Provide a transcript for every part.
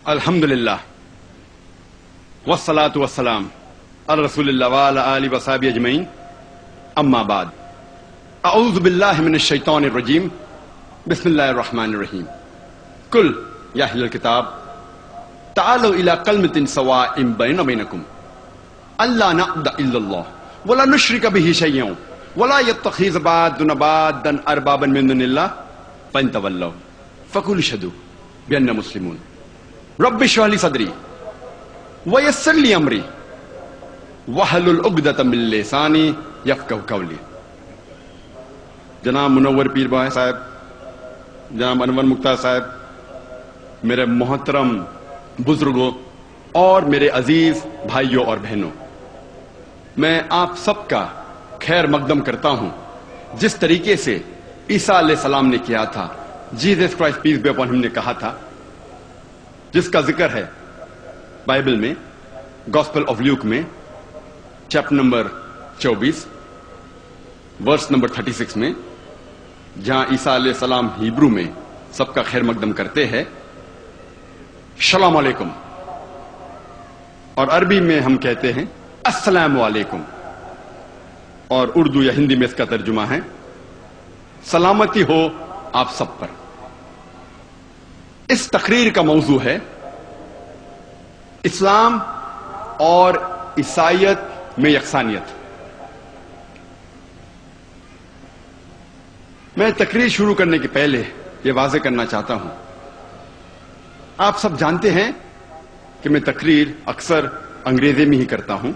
الحمدللہ والصلاة والسلام علی رسول اللہ وعلی آلہ وصحبہ اجمعین، اما بعد، اعوذ باللہ من الشیطان الرجیم، بسم اللہ الرحمن الرحیم۔ قل یا اہل الکتاب تعالوا الی کلمۃ سواء بیننا وبینکم الا نعبد الا اللہ ولا نشرک بہ شیئا ولا یتخذ بعضنا بعضا اربابا من دون اللہ فإن تولوا فقولوا اشہدوا بأننا مسلمون۔ رب اشرح لي صدری ویسر لی امری واحلل عقدۃ من لسانی یفقہوا قولی۔ جناب منور پیر بھائی صاحب، جناب انور مختار صاحب، میرے محترم بزرگوں اور میرے عزیز بھائیوں اور بہنوں، میں آپ سب کا خیر مقدم کرتا ہوں۔ جس طریقے سے عیسیٰ علیہ السلام نے کیا تھا، Jesus Christ peace be upon ہم نے کہا تھا، جس کا ذکر ہے بائبل میں گاسپل آف لیوک میں چیپٹر نمبر 24 ورس نمبر 36 میں، جہاں عیسیٰ علیہ السلام ہیبرو میں سب کا خیر مقدم کرتے ہیں السلام علیکم، اور عربی میں ہم کہتے ہیں السلام علیکم، اور اردو یا ہندی میں اس کا ترجمہ ہے سلامتی ہو آپ سب پر۔ اس تقریر کا موضوع ہے اسلام اور عیسائیت میں یکسانیت۔ میں تقریر شروع کرنے کے پہلے یہ واضح کرنا چاہتا ہوں، آپ سب جانتے ہیں کہ میں تقریر اکثر انگریزی میں ہی کرتا ہوں۔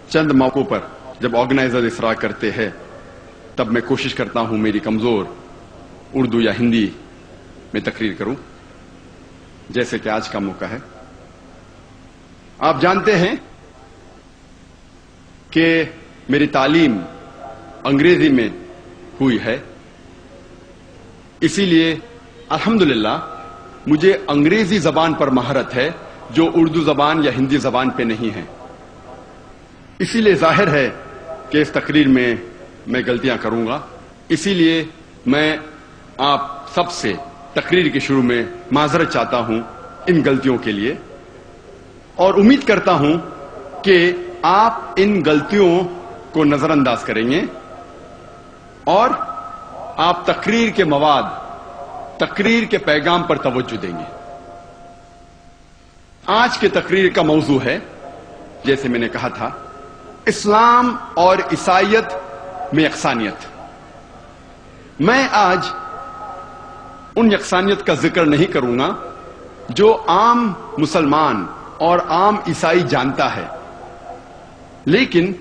چند موقعوں پر جب آرگنائزر اصرار کرتے ہیں تب میں کوشش کرتا ہوں میری کمزور اردو یا ہندی میں تقریر کروں، جیسے کہ آج کا موقع ہے۔ آپ جانتے ہیں کہ میری تعلیم انگریزی میں ہوئی ہے، اسی لیے الحمدللہ مجھے انگریزی زبان پر مہارت ہے جو اردو زبان یا ہندی زبان پہ نہیں ہے۔ اسی لیے ظاہر ہے کہ اس تقریر میں میں غلطیاں کروں گا، اسی لیے میں آپ سب سے تقریر کے شروع میں معذرت چاہتا ہوں ان غلطیوں کے لیے، اور امید کرتا ہوں کہ آپ ان غلطیوں کو نظر انداز کریں گے اور آپ تقریر کے مواد، تقریر کے پیغام پر توجہ دیں گے۔ آج کے تقریر کا موضوع ہے، جیسے میں نے کہا تھا، اسلام اور عیسائیت میں یکسانیت۔ میں آج ان یکسانیت کا ذکر نہیں کروں گا جو عام مسلمان اور عام عیسائی جانتا ہے، لیکن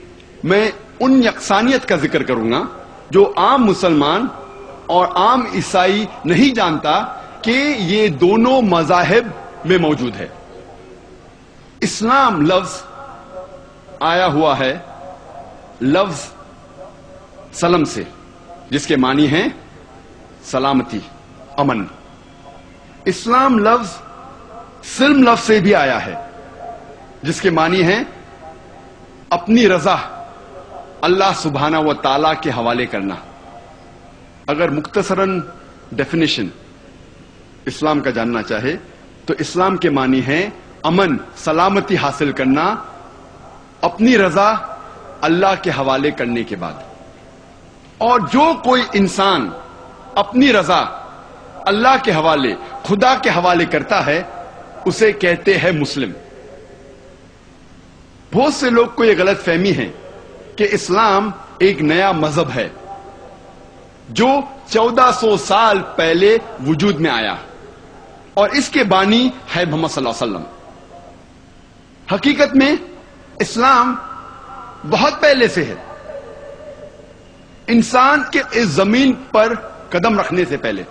میں ان یکسانیت کا ذکر کروں گا جو عام مسلمان اور عام عیسائی نہیں جانتا کہ یہ دونوں مذاہب میں موجود ہے۔ اسلام لفظ آیا ہوا ہے لفظ سلم سے، جس کے معنی ہیں سلامتی، امن۔ اسلام لفظ سلم لفظ سے بھی آیا ہے، جس کے معنی ہیں اپنی رضا اللہ سبحانہ و تعالی کے حوالے کرنا۔ اگر مختصراً ڈیفینیشن اسلام کا جاننا چاہے تو اسلام کے معنی ہے امن، سلامتی حاصل کرنا اپنی رضا اللہ کے حوالے کرنے کے بعد۔ اور جو کوئی انسان اپنی رضا اللہ کے حوالے، خدا کے حوالے کرتا ہے، اسے کہتے ہیں مسلم۔ بہت سے لوگ کو یہ غلط فہمی ہے کہ اسلام ایک نیا مذہب ہے جو 1400 سال پہلے وجود میں آیا اور اس کے بانی ہے محمد صلی اللہ علیہ وسلم۔ حقیقت میں اسلام بہت پہلے سے ہے، انسان کے اس زمین پر قدم رکھنے سے پہلے،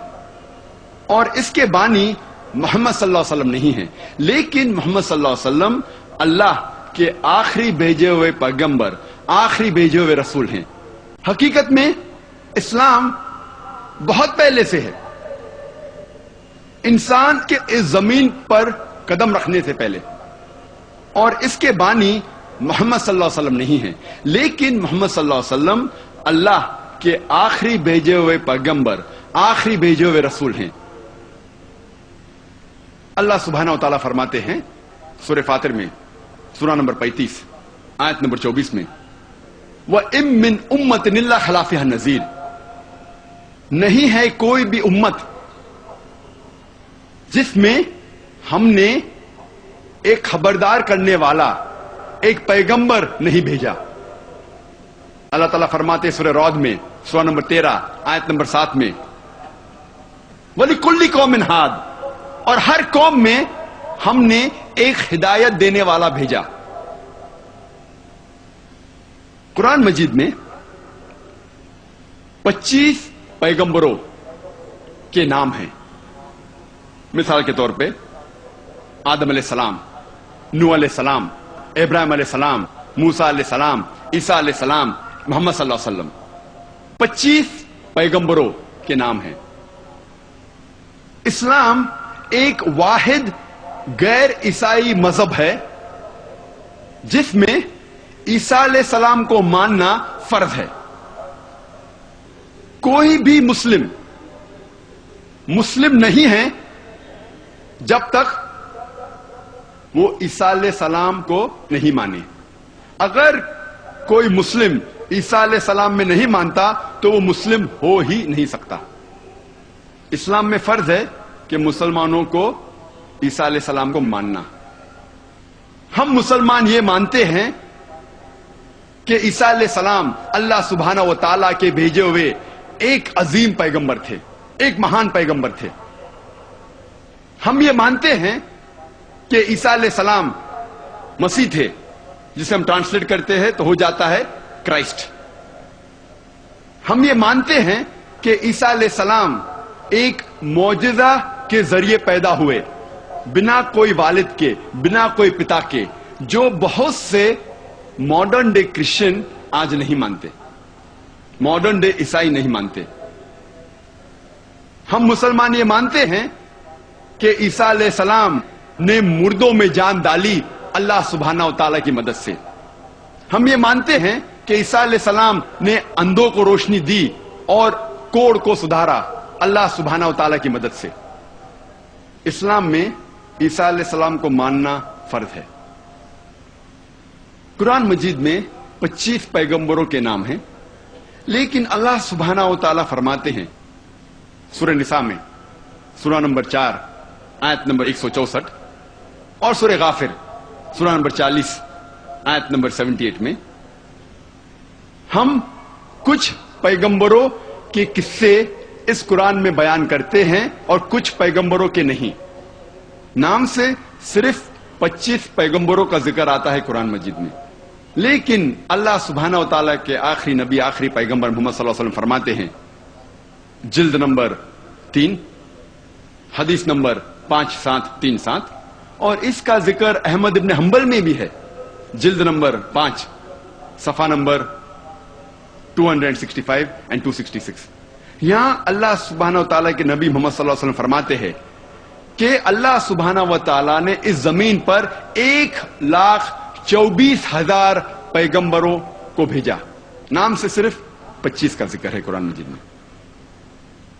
اور اس کے بانی محمد صلی اللہ علیہ وسلم نہیں ہیں، لیکن محمد صلی اللہ علیہ وسلم اللہ کے آخری بھیجے ہوئے پیغمبر، آخری بھیجے ہوئے رسول ہیں۔ حقیقت میں اسلام بہت پہلے سے ہے، انسان کے اس زمین پر قدم رکھنے سے پہلے، اور اس کے بانی محمد صلی اللہ علیہ وسلم نہیں ہیں، لیکن محمد صلی اللہ علیہ وسلم اللہ کے آخری بھیجے ہوئے پیغمبر، آخری بھیجے ہوئے رسول ہیں۔ اللہ सुबहाना व तआला फरमाते हैं सूरह फातिर में, सूरा नंबर 35 आयत नंबर 24 में, वइम मिन उम्मतिन इल्ला खला फ़ीहा नज़ीर, नहीं है कोई भी उम्मत जिसमें हमने एक खबरदार करने वाला एक पैगंबर नहीं भेजा। अल्लाह ताला फरमाते सूरह रौद में, सूरा नंबर 13 आयत नंबर 7 में, वलिकुल्ली कौमिन हाद, और हर कौम में हमने एक हिदायत देने वाला भेजा। कुरान मजीद में 25 पैगंबरों के नाम हैं। मिसाल के तौर पे आदम अलैहिस्सलाम, नूह अलैहिस्सलाम, इब्राहिम अलैहिस्सलाम, मूसा अलैहिस्सलाम, ईसा अलैहिस्सलाम, मोहम्मद सल्लल्लाहु अलैहि वसल्लम, 25 पैगंबरों के नाम हैं। इस्लाम एक वाहिद गैर ईसाई मजहब है जिसमें ईसा अलैहिस्सलाम को मानना फर्ज है। कोई भी मुस्लिम नहीं है जब तक वो ईसा अलैहिस्सलाम को नहीं माने। अगर कोई मुस्लिम ईसा अलैहिस्सलाम में नहीं मानता तो वो मुस्लिम हो ही नहीं सकता। इस्लाम में फर्ज है कि मुसलमानों को ईसा अलैहिस्सलाम को मानना। हम मुसलमान ये मानते हैं कि ईसा अलैहिस्सलाम अल्लाह सुब्हाना व तआला के भेजे हुए एक अजीम पैगंबर थे, एक महान पैगंबर थे। हम ये मानते हैं कि ईसा अलैहिस्सलाम मसीह थे, जिसे हम ट्रांसलेट करते हैं तो हो जाता है क्राइस्ट। हम ये मानते हैं कि ईसा अलैहिस्सलाम एक मौजज़ा के जरिए पैदा हुए, बिना कोई वालिद के, बिना कोई पिता के, जो बहुत से मॉडर्न डे क्रिश्चियन आज नहीं मानते, मॉडर्न डे ईसाई नहीं मानते। हम मुसलमान ये मानते हैं कि ईसा अलैहिस्सलाम ने मुर्दों में जान डाली अल्लाह सुब्हाना व तआला की मदद से। हम ये मानते हैं कि ईसा अलैहिस्सलाम ने अंधों को रोशनी दी और कोढ़ को सुधारा अल्लाह सुब्हाना व तआला की मदद से। इस्लाम में ईसा अलैहिस्सलाम को मानना फर्ज है। कुरान मजीद में 25 पैगंबरों के नाम हैं, लेकिन अल्लाह सुब्हाना व तआला फरमाते हैं सूरह निसा में, सूरा नंबर 4 आयत नंबर 164, और सूरह गाफिर सूरा नंबर 40 आयत नंबर 78 में, हम कुछ पैगंबरों के किस्से इस कुरान में बयान करते हैं और कुछ पैगंबरों के नहीं। नाम से सिर्फ 25 पैगंबरों का जिक्र आता है कुरान मजीद में, लेकिन अल्लाह सुब्हाना व तआला के आखिरी नबी, आखिरी पैगंबर मोहम्मद सल्लल्लाहु अलैहि वसल्लम फरमाते हैं, जिल्द नंबर 3 हदीस नंबर 5737, और इसका जिक्र अहमद इब्न हंबल में भी है, जिल्द नंबर 5 सफा नंबर 265 एंड 266। यहां अल्लाह सुब्हाना व तआला के नबी मोहम्मद सल्लल्लाहु अलैहि वसल्लम फरमाते हैं कि अल्लाह सुब्हाना व तआला ने इस जमीन पर 1,24,000 पैगंबरों को भेजा। नाम से सिर्फ 25 का जिक्र है कुरान मजीद में।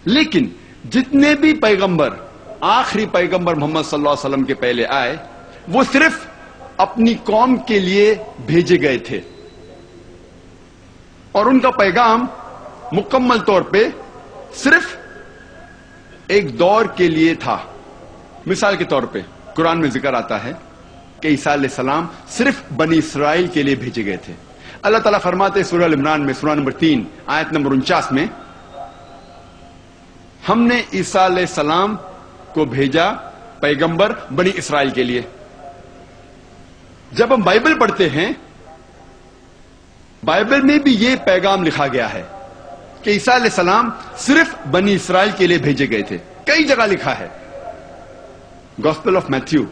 लेकिन जितने भी पैगंबर, आखिरी पैगंबर मोहम्मद सल्लल्लाहु अलैहि वसल्लम के पहले आए, वो सिर्फ अपनी कौम के लिए भेजे गए थे और उनका पैगाम मुकम्मल तौर पे सिर्फ एक दौर के लिए था। मिसाल के तौर पे कुरान में जिक्र आता है कि ईसा अलैहिस्सलाम सिर्फ बनी इसराइल के लिए भेजे गए थे। अल्लाह ताला फरमाते सूरह अल इमरान में, सूरा नंबर 3 आयत नंबर 49 में, हमने ईसा अलैहिस्सलाम को भेजा पैगंबर बनी इसराइल के लिए। जब हम बाइबल पढ़ते हैं, बाइबल में भी यह पैगाम लिखा गया है कि ईसा अलैहिस्सलाम सिर्फ बनी इसराइल के लिए भेजे गए थे। कई जगह लिखा है। Gospel of Matthew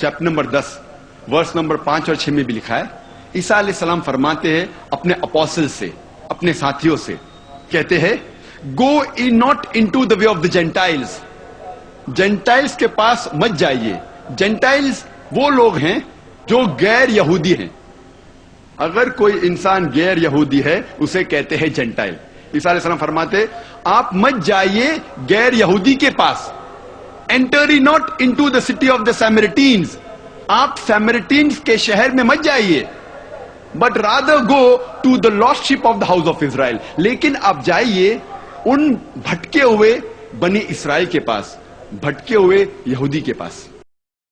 chapter number 10 verse number 5 और 6 में भी लिखा है, ईसा अलैहिस्सलाम फरमाते हैं अपने अपोस्टल से, अपने साथियों से, कहते हैं, go in not into the way of the Gentiles, Gentiles के पास मत जाइए। जेंटाइल्स वो लोग हैं जो गैर यहूदी हैं। अगर कोई इंसान गैर यहूदी है उसे कहते हैं जेंटाइल। ईसा अलैहिस्सलाम फरमाते आप मत जाइए गैर यहूदी के पास, Enter ye not into the city of the Samaritans. آپ سیمریٹینز کے شہر میں مت جائیے, but rather go to the lost sheep of the house of Israel. لیکن آپ جائیے ان بھٹکے ہوئے بنی اسرائیل کے پاس, بھٹکے ہوئے یہودی کے پاس.